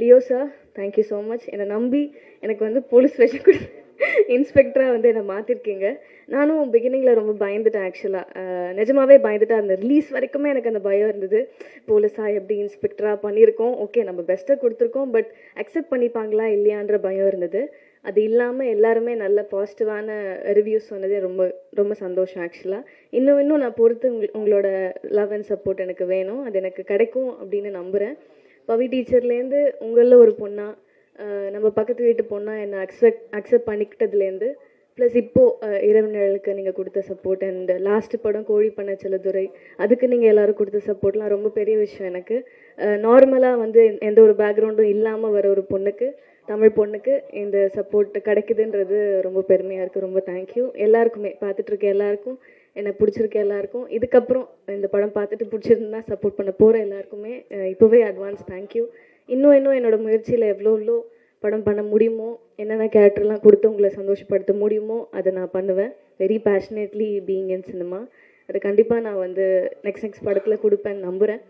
Leo sir, thank you so much. என்னை நம்பி எனக்கு வந்து போலீஸ் ஸ்டேஷன் கூட இன்ஸ்பெக்டராக வந்து என்னை மாற்றிருக்கீங்க. நானும் பிகினிங்கில் ரொம்ப பயந்துட்டேன் ஆக்சுவலாக. நிஜமாவே பயந்துட்டேன். அந்த ரிலீஸ் வரைக்குமே எனக்கு அந்த பயம் இருந்தது. போலீஸாக எப்படி இன்ஸ்பெக்டராக பண்ணியிருக்கோம், ஓகே நம்ம பெஸ்ட்டாக கொடுத்துருக்கோம், பட் அக்செப்ட் பண்ணிப்பாங்களா இல்லையான்ற பயம் இருந்தது. அது இல்லாமல் எல்லாருமே நல்ல பாசிட்டிவான ரிவ்யூஸ் சொன்னதே ரொம்ப ரொம்ப சந்தோஷம் ஆக்சுவலாக. இன்னும் நான் பொறுத்து உங்களோட லவ் அண்ட் சப்போர்ட் எனக்கு வேணும். அது எனக்கு கிடைக்கும் அப்படின்னு நம்புகிறேன். பவி டீச்சர்லேருந்து உங்களில் ஒரு பொண்ணா, நம்ம பக்கத்து வீட்டு பொண்ணா என்னை அக்செப்ட் பண்ணிக்கிட்டதுலேருந்து, ப்ளஸ் இப்போது இரவு நிழலுக்கு நீங்கள் கொடுத்த சப்போர்ட், அண்ட் லாஸ்ட்டு படம் கோழி பண்ண செல்லதுரை, அதுக்கு நீங்கள் எல்லோரும் கொடுத்த சப்போர்ட்லாம் ரொம்ப பெரிய விஷயம் எனக்கு. நார்மலாக வந்து எந்த ஒரு பேக்ரவுண்டும் இல்லாமல் வர ஒரு பொண்ணுக்கு, தமிழ் பொண்ணுக்கு இந்த சப்போர்ட் கிடைக்குதுன்றது ரொம்ப பெருமையாக இருக்குது. ரொம்ப தேங்க்யூ எல்லாருக்குமே, பார்த்துட்ருக்க எல்லாருக்கும், என்னை பிடிச்சிருக்க எல்லாருக்கும், இதுக்கப்புறம் இந்த படம் பார்த்துட்டு பிடிச்சிருந்தா சப்போர்ட் பண்ண போகிற எல்லாருக்குமே இப்போவே அட்வான்ஸ் தேங்க்யூ. இன்னும் என்னோடய முயற்சியில் எவ்வளோ படம் பண்ண முடியுமோ, என்னென்ன கேரக்டர்லாம் கொடுத்து உங்களை சந்தோஷப்படுத்த முடியுமோ அதை நான் பண்ணுவேன். Very passionately being in cinema. அது கண்டிப்பாக நான் வந்து நெக்ஸ்ட் படத்தில் கொடுப்பேன்னு நம்புகிறேன்.